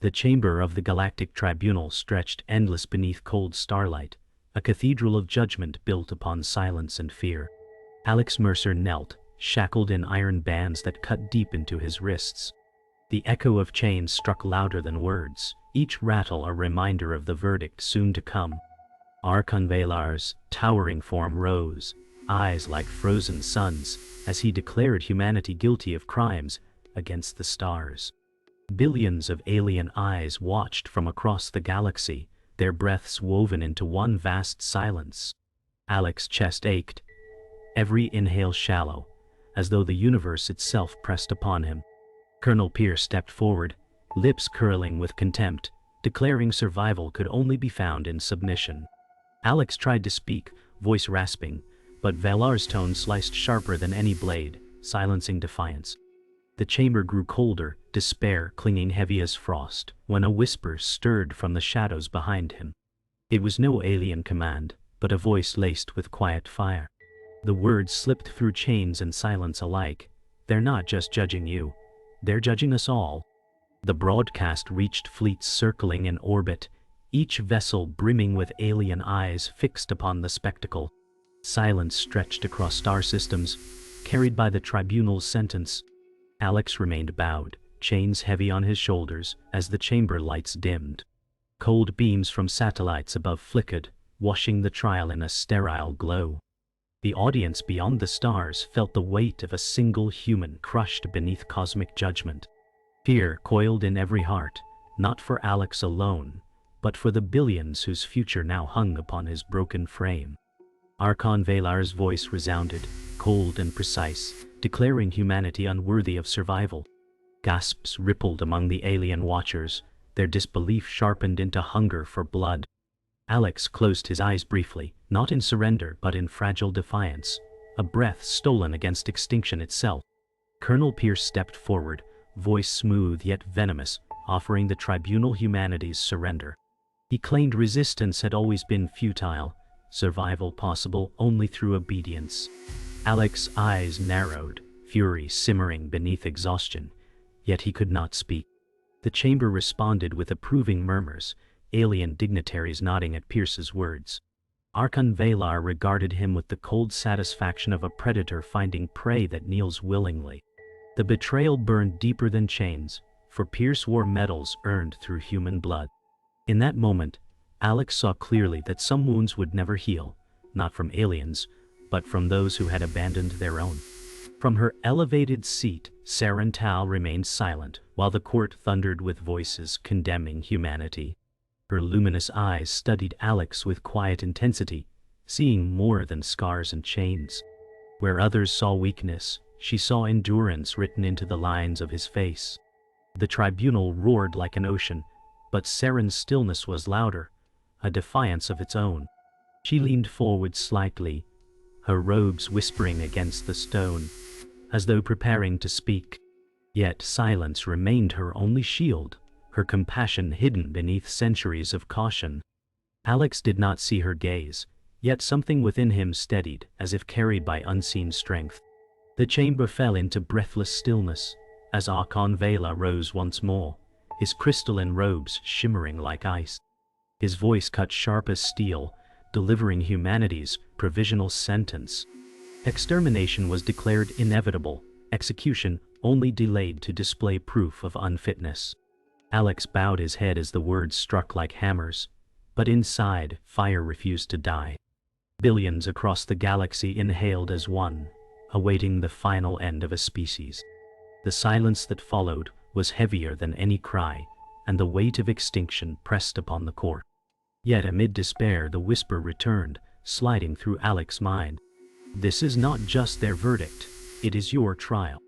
The chamber of the Galactic Tribunal stretched endless beneath cold starlight, a cathedral of judgment built upon silence and fear. Alex Mercer knelt, shackled in iron bands that cut deep into his wrists. The echo of chains struck louder than words, each rattle a reminder of the verdict soon to come. Archon Valar's towering form rose, eyes like frozen suns, as he declared humanity guilty of crimes against the stars. Billions of alien eyes watched from across the galaxy, their breaths woven into one vast silence. Alex's chest ached, every inhale shallow, as though the universe itself pressed upon him. Colonel Pierce stepped forward, lips curling with contempt, declaring survival could only be found in submission. Alex tried to speak, voice rasping, but Valar's tone sliced sharper than any blade, silencing defiance. The chamber grew colder, despair clinging heavy as frost, when a whisper stirred from the shadows behind him. It was no alien command, but a voice laced with quiet fire. The words slipped through chains and silence alike. "They're not just judging you. They're judging us all." The broadcast reached fleets circling in orbit, each vessel brimming with alien eyes fixed upon the spectacle. Silence stretched across star systems, carried by the tribunal's sentence. Alex remained bowed, chains heavy on his shoulders, as the chamber lights dimmed. Cold beams from satellites above flickered, washing the trial in a sterile glow. The audience beyond the stars felt the weight of a single human crushed beneath cosmic judgment. Fear coiled in every heart, not for Alex alone, but for the billions whose future now hung upon his broken frame. Archon Valar's voice resounded, cold and precise, declaring humanity unworthy of survival. Gasps rippled among the alien watchers, their disbelief sharpened into hunger for blood. Alex closed his eyes briefly, not in surrender but in fragile defiance, a breath stolen against extinction itself. Colonel Pierce stepped forward, voice smooth yet venomous, offering the tribunal humanity's surrender. He claimed resistance had always been futile, survival possible only through obedience. Alex's eyes narrowed, fury simmering beneath exhaustion, yet he could not speak. The chamber responded with approving murmurs, alien dignitaries nodding at Pierce's words. Archon Valar regarded him with the cold satisfaction of a predator finding prey that kneels willingly. The betrayal burned deeper than chains, for Pierce wore medals earned through human blood. In that moment, Alex saw clearly that some wounds would never heal, not from aliens, but from those who had abandoned their own. From her elevated seat, Saren Tal remained silent, while the court thundered with voices condemning humanity. Her luminous eyes studied Alex with quiet intensity, seeing more than scars and chains. Where others saw weakness, she saw endurance written into the lines of his face. The tribunal roared like an ocean, but Saren's stillness was louder, a defiance of its own. She leaned forward slightly, her robes whispering against the stone, as though preparing to speak. Yet silence remained her only shield, her compassion hidden beneath centuries of caution. Alex did not see her gaze, yet something within him steadied, as if carried by unseen strength. The chamber fell into breathless stillness, as Archon Valar rose once more, his crystalline robes shimmering like ice. His voice cut sharp as steel, delivering humanity's provisional sentence. Extermination was declared inevitable, execution only delayed to display proof of unfitness. Alex bowed his head as the words struck like hammers, but inside, fire refused to die. Billions across the galaxy inhaled as one, awaiting the final end of a species. The silence that followed was heavier than any cry, and the weight of extinction pressed upon the court. Yet amid despair the whisper returned, sliding through Alex's mind. "This is not just their verdict, it is your trial."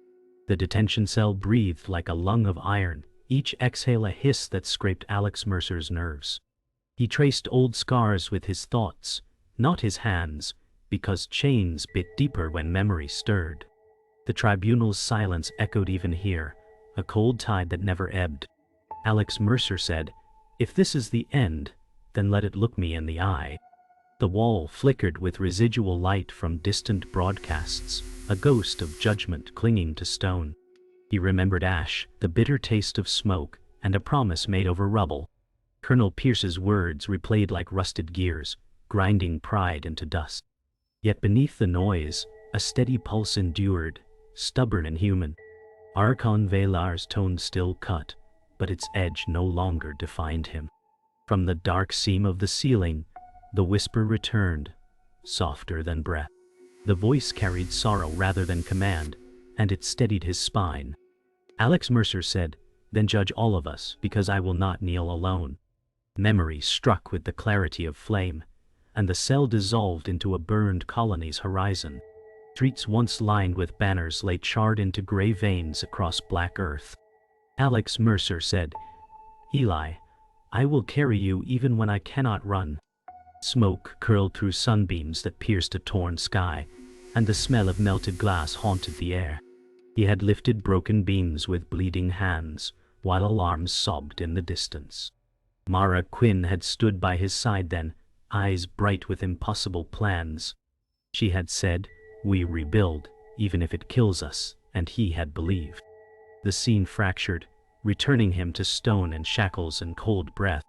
The detention cell breathed like a lung of iron, each exhale a hiss that scraped Alex Mercer's nerves. He traced old scars with his thoughts, not his hands, because chains bit deeper when memory stirred. The tribunal's silence echoed even here, a cold tide that never ebbed. Alex Mercer said, "If this is the end, then let it look me in the eye." The wall flickered with residual light from distant broadcasts, a ghost of judgment clinging to stone. He remembered ash, the bitter taste of smoke, and a promise made over rubble. Colonel Pierce's words replayed like rusted gears, grinding pride into dust. Yet beneath the noise, a steady pulse endured, stubborn and human. Archon Valar's tone still cut, but its edge no longer defined him. From the dark seam of the ceiling, the whisper returned, softer than breath. The voice carried sorrow rather than command, and it steadied his spine. Alex Mercer said, "Then judge all of us, because I will not kneel alone." Memory struck with the clarity of flame, and the cell dissolved into a burned colony's horizon. Streets once lined with banners lay charred into gray veins across black earth. Alex Mercer said, "Eli, I will carry you even when I cannot run." Smoke curled through sunbeams that pierced a torn sky, and the smell of melted glass haunted the air. He had lifted broken beams with bleeding hands, while alarms sobbed in the distance. Mara Quinn had stood by his side then, eyes bright with impossible plans. She had said, "We rebuild, even if it kills us," and he had believed. The scene fractured, returning him to stone and shackles and cold breath.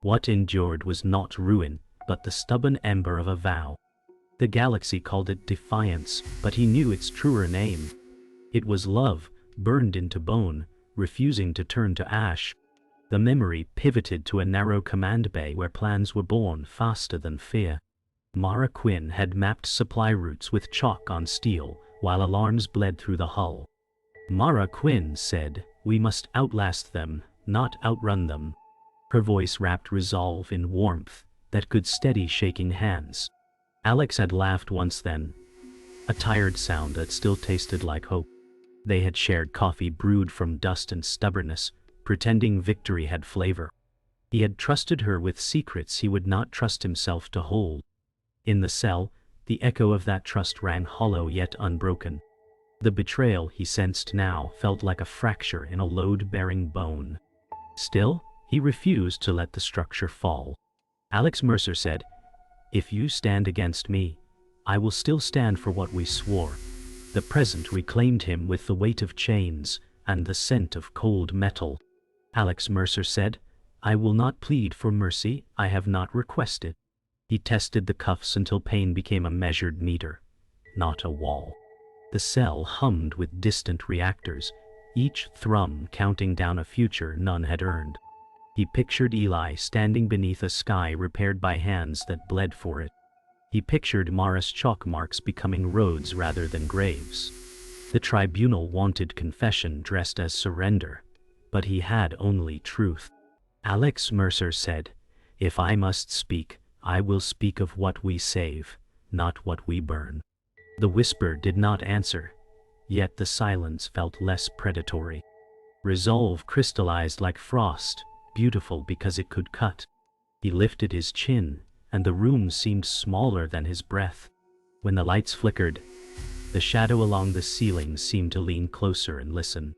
What endured was not ruin, but the stubborn ember of a vow. The galaxy called it defiance, but he knew its truer name. It was love, burned into bone, refusing to turn to ash. The memory pivoted to a narrow command bay where plans were born faster than fear. Mara Quinn had mapped supply routes with chalk on steel, while alarms bled through the hull. Mara Quinn said, "We must outlast them, not outrun them." Her voice wrapped resolve in warmth that could steady shaking hands. Alex had laughed once then, a tired sound that still tasted like hope. They had shared coffee brewed from dust and stubbornness, pretending victory had flavor. He had trusted her with secrets he would not trust himself to hold. In the cell, the echo of that trust rang hollow yet unbroken. The betrayal he sensed now felt like a fracture in a load-bearing bone. Still, he refused to let the structure fall. Alex Mercer said, "If you stand against me, I will still stand for what we swore." The present reclaimed him with the weight of chains and the scent of cold metal. Alex Mercer said, "I will not plead for mercy I have not requested." He tested the cuffs until pain became a measured meter, not a wall. The cell hummed with distant reactors, each thrum counting down a future none had earned. He pictured Eli standing beneath a sky repaired by hands that bled for it. He pictured Mara's chalk marks becoming roads rather than graves. The tribunal wanted confession dressed as surrender, but he had only truth. Alex Mercer said, "If I must speak, I will speak of what we save, not what we burn." The whisper did not answer, yet the silence felt less predatory. Resolve crystallized like frost, beautiful because it could cut. He lifted his chin, and the room seemed smaller than his breath. When the lights flickered, the shadow along the ceiling seemed to lean closer and listen.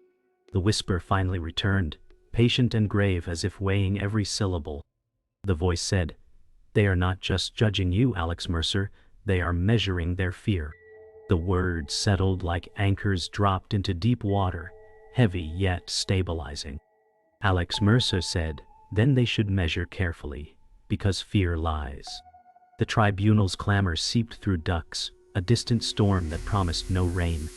The whisper finally returned, patient and grave as if weighing every syllable. The voice said, "They are not just judging you, Alex Mercer, they are measuring their fear." The words settled like anchors dropped into deep water, heavy yet stabilizing. Alex Mercer said, "Then they should measure carefully, because fear lies." The tribunal's clamor seeped through ducts, a distant storm that promised no rain.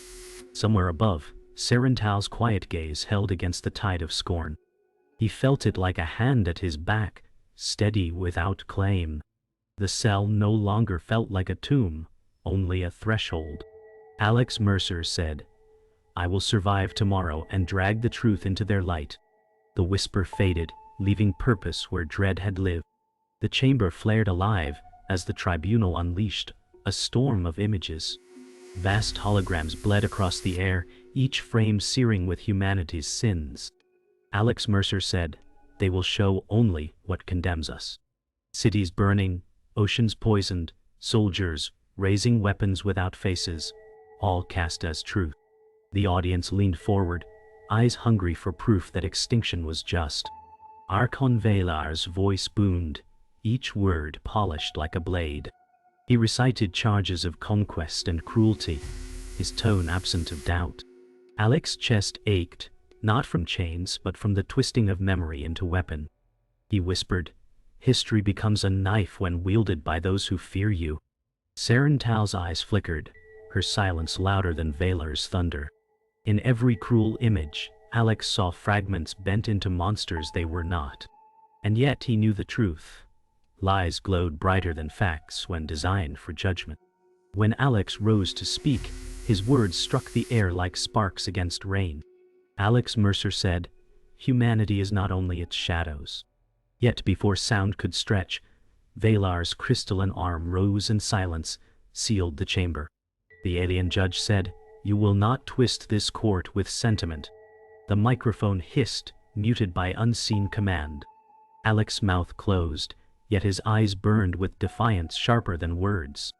Somewhere above, Serental's quiet gaze held against the tide of scorn. He felt it like a hand at his back, steady without claim. The cell no longer felt like a tomb, only a threshold. Alex Mercer said, "I will survive tomorrow and drag the truth into their light." The whisper faded, leaving purpose where dread had lived. The chamber flared alive as the tribunal unleashed a storm of images. Vast holograms bled across the air, each frame searing with humanity's sins. Alex Mercer said, "They will show only what condemns us." Cities burning, oceans poisoned, soldiers raising weapons without faces, all cast as truth. The audience leaned forward, eyes hungry for proof that extinction was just. Archon Valar's voice boomed, each word polished like a blade. He recited charges of conquest and cruelty, his tone absent of doubt. Alex's chest ached, not from chains but from the twisting of memory into weapon. He whispered, "History becomes a knife when wielded by those who fear you." Sarental's eyes flickered, her silence louder than Valar's thunder. In every cruel image, Alex saw fragments bent into monsters they were not. And yet he knew the truth. Lies glowed brighter than facts when designed for judgment. When Alex rose to speak, his words struck the air like sparks against rain. Alex Mercer said, "Humanity is not only its shadows." Yet before sound could stretch, Valar's crystalline arm rose in silence, sealed the chamber. The alien judge said, "You will not twist this court with sentiment." The microphone hissed, muted by unseen command. Alex's mouth closed, yet his eyes burned with defiance sharper than words.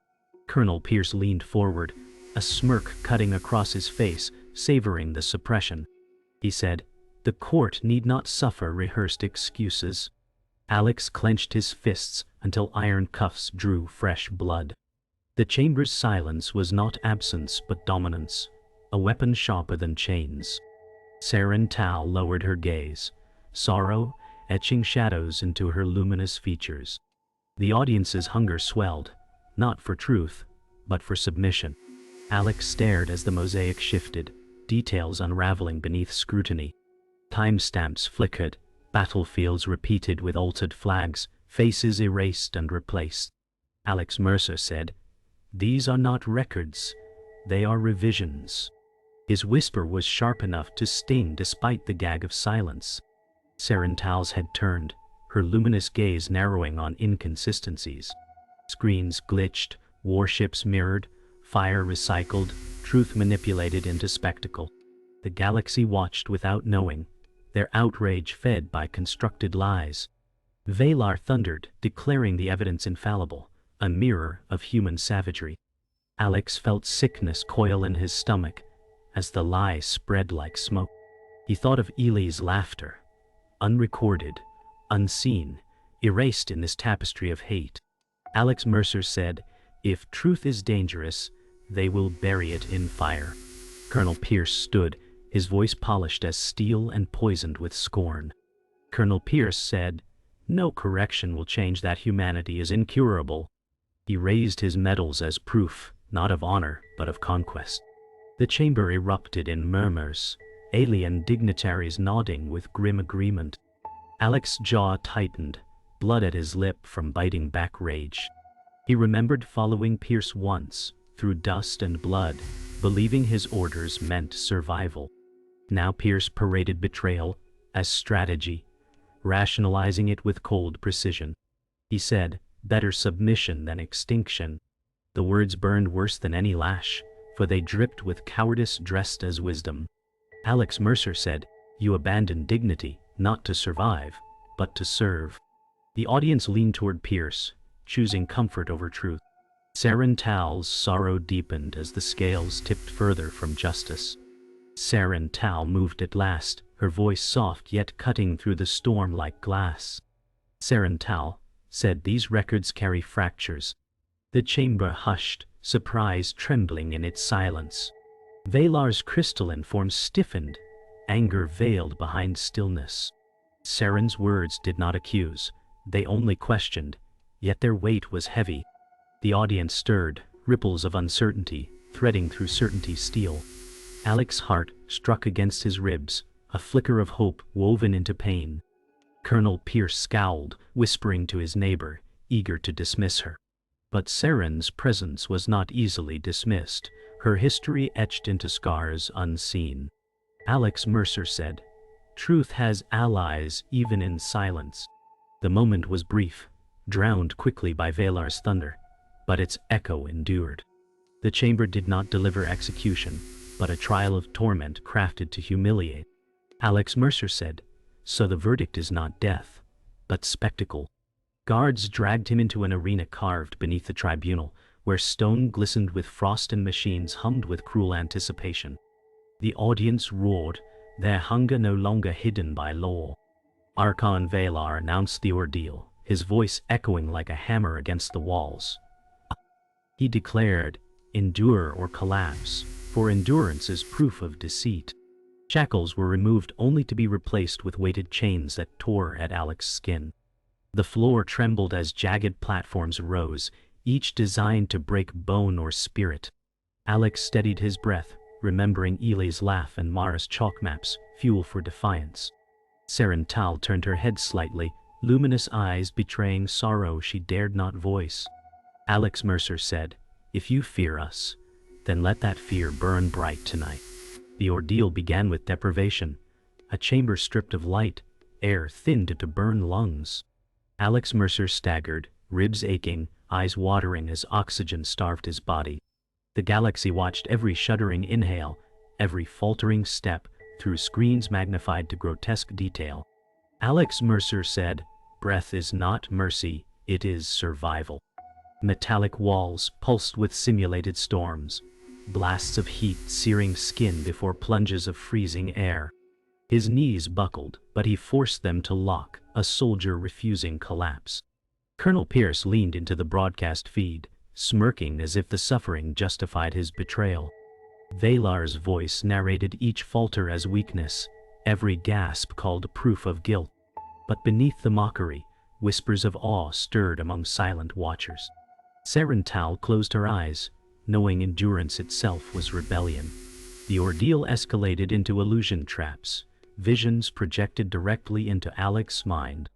Colonel Pierce leaned forward, a smirk cutting across his face, savoring the suppression. He said, "The court need not suffer rehearsed excuses." Alex clenched his fists until iron cuffs drew fresh blood. The chamber's silence was not absence but dominance, a weapon sharper than chains. Sarental lowered her gaze, sorrow etching shadows into her luminous features. The audience's hunger swelled, not for truth, but for submission. Alex stared as the mosaic shifted, details unraveling beneath scrutiny. Timestamps flickered, battlefields repeated with altered flags, faces erased and replaced. Alex Mercer said, "These are not records, they are revisions." His whisper was sharp enough to sting despite the gag of silence. Sarental's head turned, her luminous gaze narrowing on inconsistencies. Screens glitched, warships mirrored, fire recycled, truth manipulated into spectacle. The galaxy watched without knowing, their outrage fed by constructed lies. Valar thundered, declaring the evidence infallible, a mirror of human savagery. Alex felt sickness coil in his stomach as the lie spread like smoke. He thought of Ely's laughter, unrecorded, unseen, erased in this tapestry of hate. Alex Mercer said, "If truth is dangerous, they will bury it in fire." Colonel Pierce stood, his voice polished as steel and poisoned with scorn. Colonel Pierce said, "No correction will change that humanity is incurable." He raised his medals as proof, not of honor, but of conquest. The chamber erupted in murmurs, alien dignitaries nodding with grim agreement. Alex's jaw tightened, blood at his lip from biting back rage. He remembered following Pierce once, through dust and blood, believing his orders meant survival. Now Pierce paraded betrayal as strategy, rationalizing it with cold precision. He said, "Better submission than extinction." The words burned worse than any lash, for they dripped with cowardice dressed as wisdom. Alex Mercer said, "You abandoned dignity, not to survive, but to serve." The audience leaned toward Pierce, choosing comfort over truth. Sarental's sorrow deepened as the scales tipped further from justice. Sarental moved at last, her voice soft yet cutting through the storm like glass. Sarental said, "These records carry fractures." The chamber hushed, surprise trembling in its silence. Valar's crystalline form stiffened, anger veiled behind stillness. Saren's words did not accuse, they only questioned, yet their weight was heavy. The audience stirred, ripples of uncertainty, threading through certainty's steel. Alex's heart struck against his ribs, a flicker of hope woven into pain. Colonel Pierce scowled, whispering to his neighbor, eager to dismiss her. But Saren's presence was not easily dismissed, her history etched into scars unseen. Alex Mercer said, "Truth has allies even in silence." The moment was brief, drowned quickly by Valar's thunder, but its echo endured. The chamber did not deliver execution, but a trial of torment crafted to humiliate. Alex Mercer said, "So the verdict is not death, but spectacle." Guards dragged him into an arena carved beneath the tribunal, where stone glistened with frost and machines hummed with cruel anticipation. The audience roared, their hunger no longer hidden by law. Archon Valar announced the ordeal, his voice echoing like a hammer against the walls. He declared, "Endure or collapse, for endurance is proof of deceit." Shackles were removed only to be replaced with weighted chains that tore at Alex's skin. The floor trembled as jagged platforms rose, each designed to break bone or spirit. Alex steadied his breath, remembering Ely's laugh and Mara's chalk maps, fuel for defiance. Serental turned her head slightly, luminous eyes betraying sorrow she dared not voice. Alex Mercer said, "If you fear us, then let that fear burn bright tonight." The ordeal began with deprivation, a chamber stripped of light, air thinned to burn lungs. Alex Mercer staggered, ribs aching, eyes watering as oxygen starved his body. The galaxy watched every shuddering inhale, every faltering step, through screens magnified to grotesque detail. Alex Mercer said, "Breath is not mercy, it is survival." Metallic walls pulsed with simulated storms, blasts of heat searing skin before plunges of freezing air. His knees buckled, but he forced them to lock, a soldier refusing collapse. Colonel Pierce leaned into the broadcast feed, smirking as if the suffering justified his betrayal. Valar's voice narrated each falter as weakness, every gasp called proof of guilt. But beneath the mockery, whispers of awe stirred among silent watchers. Serental closed her eyes, knowing endurance itself was rebellion. The ordeal escalated into illusion traps, visions projected directly into Alex's mind.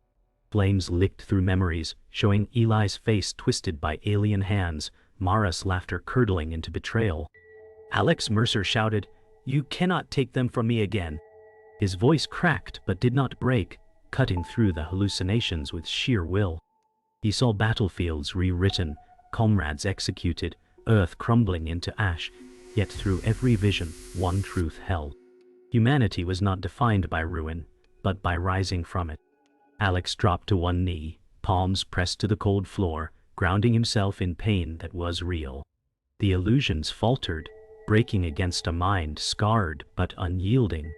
Flames licked through memories, showing Ely's face twisted by alien hands, Mara's laughter curdling into betrayal. Alex Mercer shouted, "You cannot take them from me again." His voice cracked but did not break, cutting through the hallucinations with sheer will. He saw battlefields rewritten, comrades executed, Earth crumbling into ash, yet through every vision, one truth held. Humanity was not defined by ruin, but by rising from it. Alex dropped to one knee, palms pressed to the cold floor, grounding himself in pain that was real. The illusions faltered, breaking against a mind scarred but unyielding.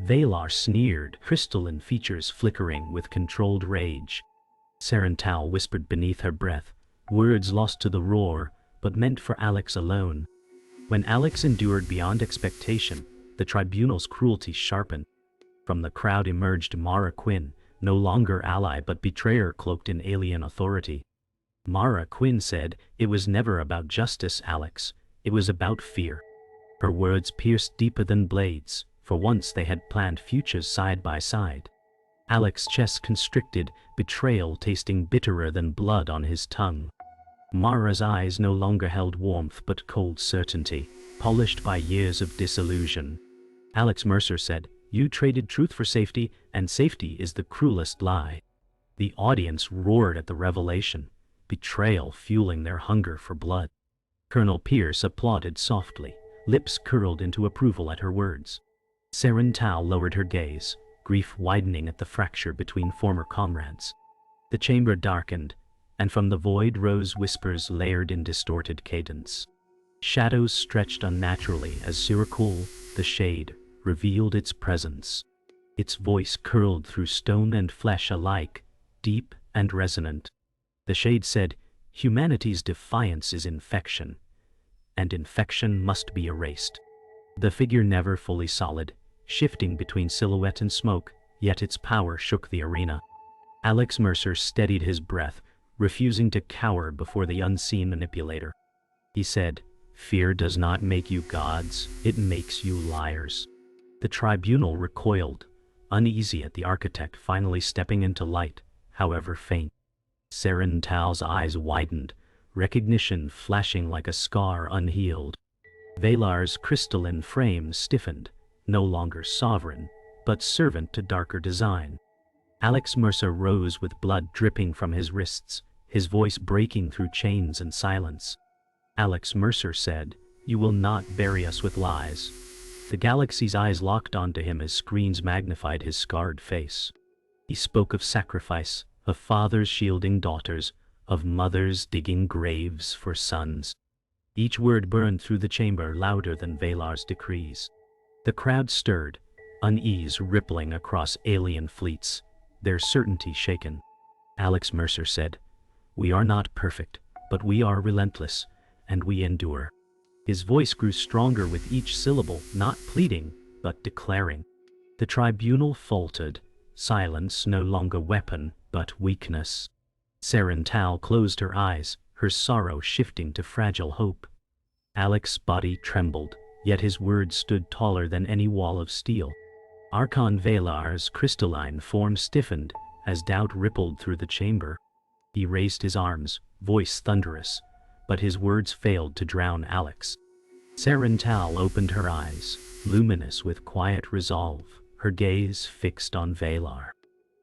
Valar sneered, crystalline features flickering with controlled rage. Serental whispered beneath her breath, words lost to the roar, but meant for Alex alone. When Alex endured beyond expectation, the Tribunal's cruelty sharpened. From the crowd emerged Mara Quinn, no longer ally but betrayer cloaked in alien authority. Mara Quinn said, "It was never about justice, Alex. It was about fear." Her words pierced deeper than blades. For once they had planned futures side by side. Alex's chest constricted, betrayal tasting bitterer than blood on his tongue. Mara's eyes no longer held warmth but cold certainty, polished by years of disillusion. Alex Mercer said, "You traded truth for safety, and safety is the cruelest lie." The audience roared at the revelation, betrayal fueling their hunger for blood. Colonel Pierce applauded softly, lips curled into approval at her words. Serental lowered her gaze, grief widening at the fracture between former comrades. The chamber darkened, and from the void rose whispers layered in distorted cadence. Shadows stretched unnaturally as Sirikul, the shade, revealed its presence. Its voice curled through stone and flesh alike, deep and resonant. The shade said, "Humanity's defiance is infection, and infection must be erased." The figure never fully solid, shifting between silhouette and smoke, yet its power shook the arena. Alex Mercer steadied his breath, refusing to cower before the unseen manipulator. He said, "Fear does not make you gods, it makes you liars." The tribunal recoiled, uneasy at the architect finally stepping into light, however faint. Serental's eyes widened, recognition flashing like a scar unhealed. Valar's crystalline frame stiffened, no longer sovereign, but servant to darker design. Alex Mercer rose with blood dripping from his wrists, his voice breaking through chains and silence. Alex Mercer said, "You will not bury us with lies." The galaxy's eyes locked onto him as screens magnified his scarred face. He spoke of sacrifice, of fathers shielding daughters, of mothers digging graves for sons. Each word burned through the chamber louder than Valar's decrees. The crowd stirred, unease rippling across alien fleets, their certainty shaken. Alex Mercer said, "We are not perfect, but we are relentless, and we endure." His voice grew stronger with each syllable, not pleading, but declaring. The tribunal faltered, silence no longer weapon, but weakness. Serental closed her eyes, her sorrow shifting to fragile hope. Alex's body trembled, yet his words stood taller than any wall of steel. Archon Valar's crystalline form stiffened as doubt rippled through the chamber. He raised his arms, voice thunderous, but his words failed to drown Alex. Serental opened her eyes, luminous with quiet resolve, her gaze fixed on Valar.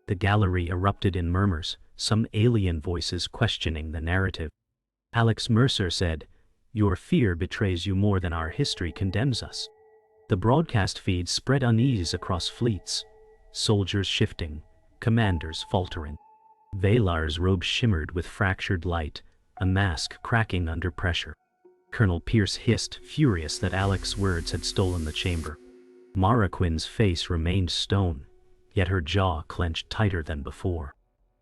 The gallery erupted in murmurs, some alien voices questioning the narrative. Alex Mercer said, "Your fear betrays you more than our history condemns us." The broadcast feed spread unease across fleets, soldiers shifting, commanders faltering. Valar's robe shimmered with fractured light, a mask cracking under pressure. Colonel Pierce hissed, furious that Alex's words had stolen the chamber. Maraquin's face remained stone, yet her jaw clenched tighter than before.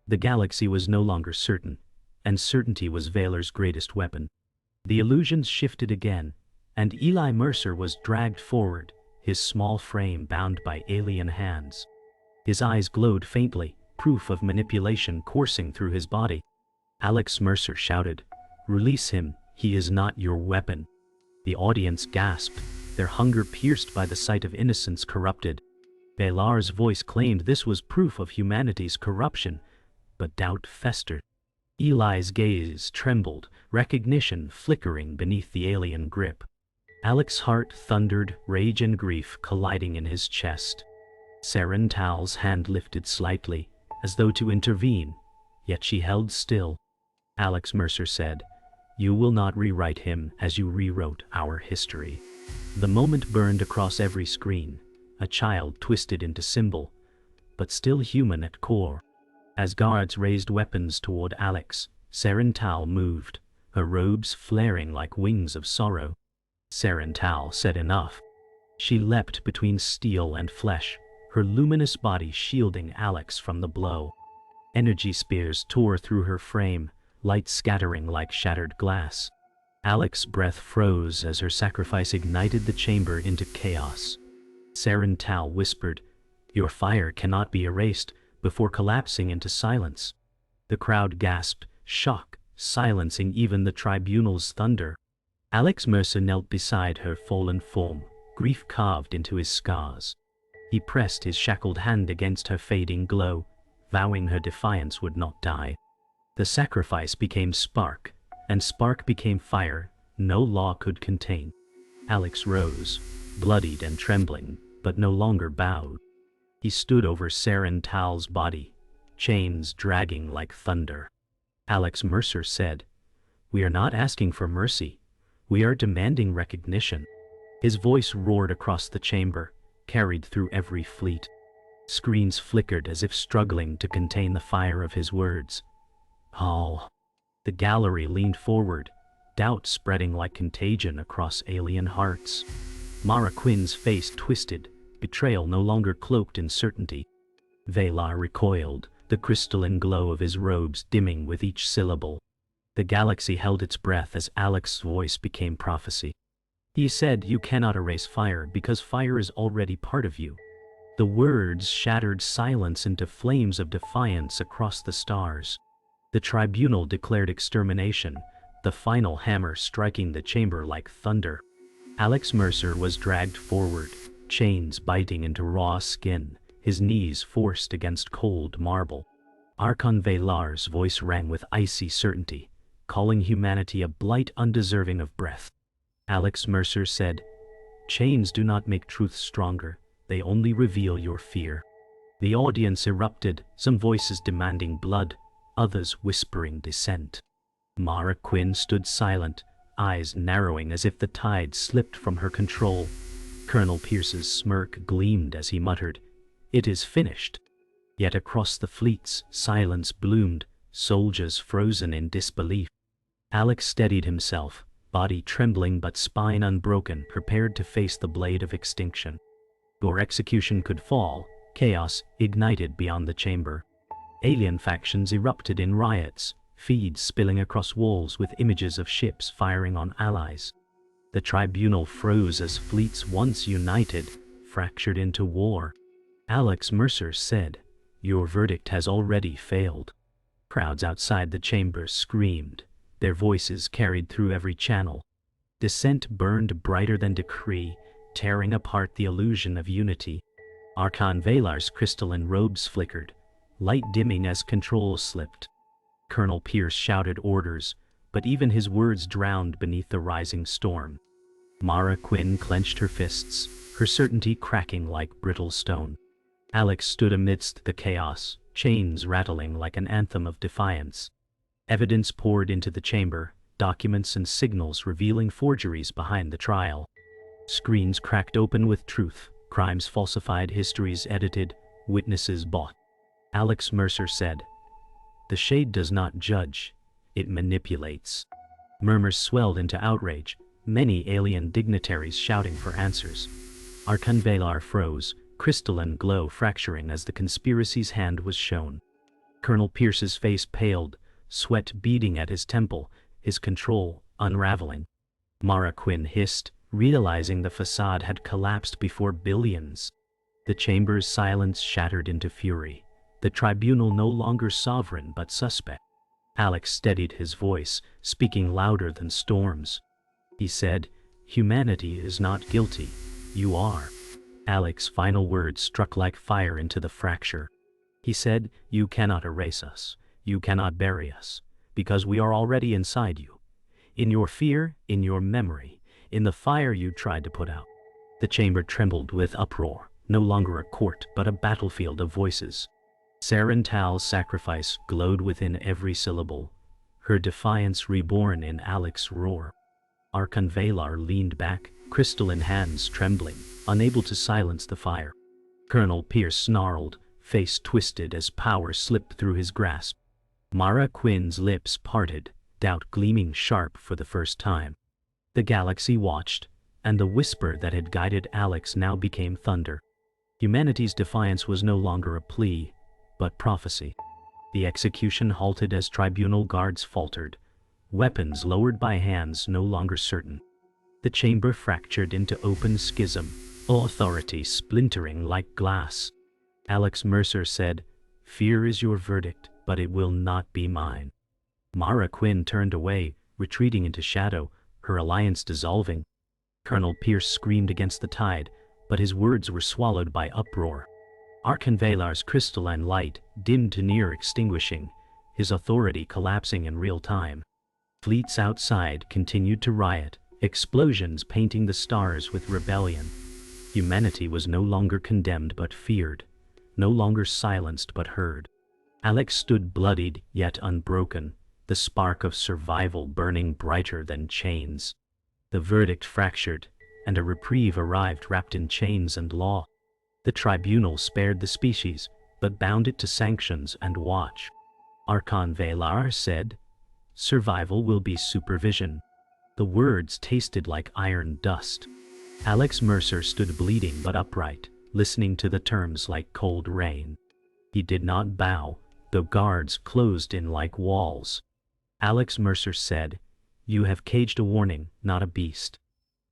The galaxy was no longer certain, and certainty was Valar's greatest weapon. The illusions shifted again, and Eli Mercer was dragged forward, his small frame bound by alien hands. His eyes glowed faintly, proof of manipulation coursing through his body. Alex Mercer shouted, "Release him, he is not your weapon." The audience gasped, their hunger pierced by the sight of innocence corrupted. Valar's voice claimed this was proof of humanity's corruption, but doubt festered. Eli's gaze trembled, recognition flickering beneath the alien grip. Alex's heart thundered, rage and grief colliding in his chest. Serental's hand lifted slightly, as though to intervene, yet she held still. Alex Mercer said, "You will not rewrite him as you rewrote our history." The moment burned across every screen, a child twisted into symbol, but still human at core. As guards raised weapons toward Alex, Serental moved, her robes flaring like wings of sorrow. Serental said enough. She leapt between steel and flesh, her luminous body shielding Alex from the blow. Energy spears tore through her frame, light scattering like shattered glass. Alex's breath froze as her sacrifice ignited the chamber into chaos. Serental whispered, "Your fire cannot be erased," before collapsing into silence. The crowd gasped, shock, silencing even the tribunal's thunder. Alex Mercer knelt beside her fallen form, grief carved into his scars. He pressed his shackled hand against her fading glow, vowing her defiance would not die. The sacrifice became spark, and spark became fire no law could contain. Alex rose, bloodied and trembling, but no longer bowed. He stood over Serental's body, chains dragging like thunder. Alex Mercer said, "We are not asking for mercy. We are demanding recognition." His voice roared across the chamber, carried through every fleet. Screens flickered as if struggling to contain the fire of his words. "All." The gallery leaned forward, doubt spreading like contagion across alien hearts. Maraquin's face twisted, betrayal no longer cloaked in certainty. Valar recoiled, the crystalline glow of his robes dimming with each syllable. The galaxy held its breath as Alex's voice became prophecy. He said, "You cannot erase fire because fire is already part of you." The words shattered silence into flames of defiance across the stars. The tribunal declared extermination, the final hammer striking the chamber like thunder. Alex Mercer was dragged forward, chains biting into raw skin, his knees forced against cold marble. Archon Valar's voice rang with icy certainty, calling humanity a blight undeserving of breath. Alex Mercer said, "Chains do not make truth stronger, they only reveal your fear." The audience erupted, some voices demanding blood, others whispering dissent. Maraquin stood silent, eyes narrowing as if the tide slipped from her control. Colonel Pierce's smirk gleamed as he muttered, "It is finished." Yet across the fleets, silence bloomed, soldiers frozen in disbelief. Alex steadied himself, body trembling but spine unbroken, prepared to face the blade of extinction. Before execution could fall, chaos ignited beyond the chamber. Alien factions erupted in riots, feeds spilling across walls with images of ships firing on allies. The tribunal froze as fleets once united, fractured into war. Alex Mercer said, "Your verdict has already failed." Crowds outside the chamber screamed, their voices carried through every channel. Dissent burned brighter than decree, tearing apart the illusion of unity. Archon Valar's crystalline robes flickered, light dimming as control slipped. Colonel Pierce shouted orders, but even his words drowned beneath the rising storm. Mara Quinn clenched her fists, her certainty cracking like brittle stone. Alex stood amidst the chaos, chains rattling like an anthem of defiance. Evidence poured into the chamber, documents and signals revealing forgeries behind the trial. Screens cracked open with truth, crimes falsified, histories edited, witnesses bought. Alex Mercer said, "The Shade does not judge, it manipulates." Murmurs swelled into outrage, many alien dignitaries shouting for answers. Archon Valar froze, crystalline glow fracturing as the conspiracy's hand was shown. Colonel Pierce's face paled, sweat beading at his temple, his control unraveling. Mara Quinn hissed, realizing the facade had collapsed before billions. The chamber's silence shattered into fury, the tribunal no longer sovereign but suspect. Alex steadied his voice, speaking louder than storms. He said, "Humanity is not guilty, you are." Alex's final words struck like fire into the fracture. He said, "You cannot erase us, you cannot bury us, because we are already inside you. In your fear, in your memory, in the fire you tried to put out." The chamber trembled with uproar, no longer a court but a battlefield of voices. Sarental's sacrifice glowed within every syllable, her defiance reborn in Alex's roar. Archon Valar leaned back, crystalline hands trembling, unable to silence the fire. Colonel Pierce snarled, face twisted as power slipped through his grasp. Mara Quinn's lips parted, doubt gleaming sharp for the first time. The galaxy watched, and the whisper that had guided Alex now became thunder. Humanity's defiance was no longer a plea, but prophecy. The execution halted as tribunal guards faltered, weapons lowered by hands no longer certain. The chamber fractured into open schism, authority splintering like glass. Alex Mercer said, "Fear is your verdict, but it will not be mine." Mara Quinn turned away, retreating into shadow, her alliance dissolving. Colonel Pierce screamed against the tide, but his words were swallowed by uproar. Archon Valar's crystalline light dimmed to near extinguishing, his authority collapsing in real time. Fleets outside continued to riot, explosions painting the stars with rebellion. Humanity was no longer condemned but feared, no longer silenced but heard. Alex stood bloodied yet unbroken, the spark of survival burning brighter than chains. The verdict fractured, and a reprieve arrived wrapped in chains and law. The tribunal spared the species, but bound it to sanctions and watch. Archon Valar said, "Survival will be supervision." The words tasted like iron dust. Alex Mercer stood bleeding but upright, listening to the terms like cold rain. He did not bow, the guards closed in like walls. Alex Mercer said, "You have caged a warning, not a beast."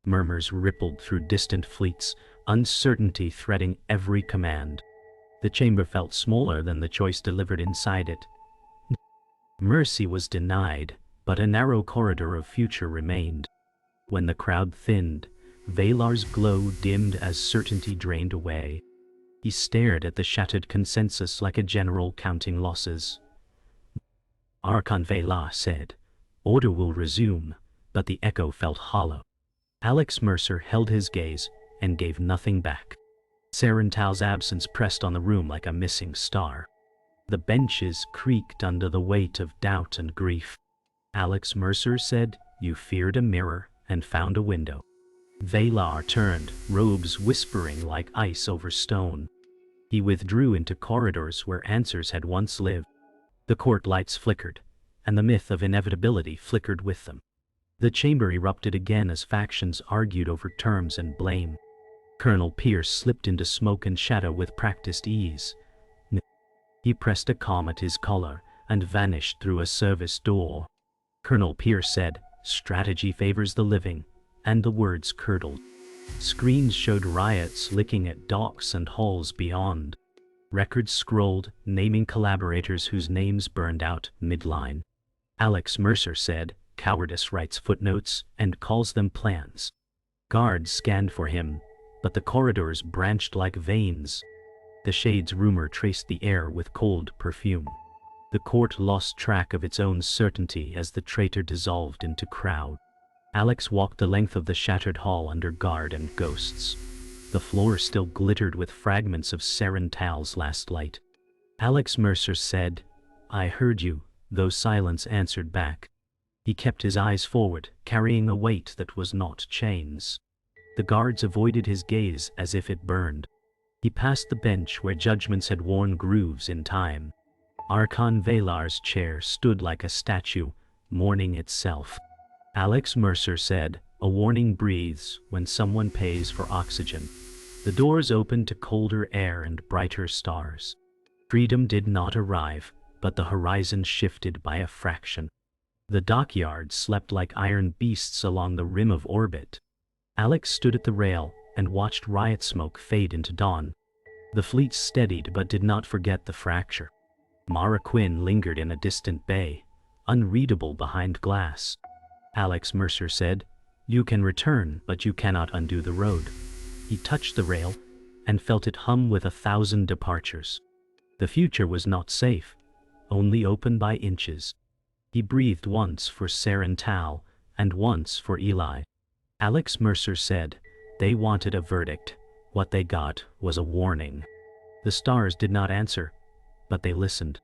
Murmurs rippled through distant fleets, uncertainty threading every command. The chamber felt smaller than the choice delivered inside it. Mercy was denied, but a narrow corridor of future remained. When the crowd thinned, Valar's glow dimmed as certainty drained away. He stared at the shattered consensus like a general counting losses. Archon Valar said, "Order will resume," but the echo felt hollow. Alex Mercer held his gaze and gave nothing back. Sarental's absence pressed on the room like a missing star. The benches creaked under the weight of doubt and grief. Alex Mercer said, "You feared a mirror and found a window." Valar turned, robes whispering like ice over stone. He withdrew into corridors where answers had once lived. The court lights flickered, and the myth of inevitability flickered with them. The chamber erupted again as factions argued over terms and blame. Colonel Pierce slipped into smoke and shadow with practiced ease. He pressed a calm at his collar and vanished through a service door. Colonel Pierce said, "Strategy favors the living," and the words curdled. Screens showed riots licking at docks and halls beyond. Records scrolled, naming collaborators whose names burned out midline. Alex Mercer said, "Cowardice writes footnotes and calls them plans." Guards scanned for him, but the corridors branched like veins. The Shade's rumor traced the air with cold perfume. The court lost track of its own certainty as the traitor dissolved into crowd. Alex walked the length of the shattered hall under guard and ghosts. The floor still glittered with fragments of Serental's last light. Alex Mercer said, "I heard you," though silence answered back. He kept his eyes forward, carrying a weight that was not chains. The guards avoided his gaze as if it burned. He passed the bench where judgments had worn grooves in time. Archon Valar's chair stood like a statue, mourning itself. Alex Mercer said, "A warning breathes when someone pays for oxygen." The doors opened to colder air and brighter stars. Freedom did not arrive, but the horizon shifted by a fraction. The dockyards slept like iron beasts along the rim of orbit. Alex stood at the rail and watched riot smoke fade into dawn. The fleet steadied but did not forget the fracture. Mara Quinn lingered in a distant bay, unreadable behind glass. Alex Mercer said, "You can return, but you cannot undo the road." He touched the rail and felt it hum with 1,000 departures. The future was not safe, only open by inches. He breathed once for Serental and once for Eli. Alex Mercer said, "They wanted a verdict. What they got was a warning." The stars did not answer, but they listened.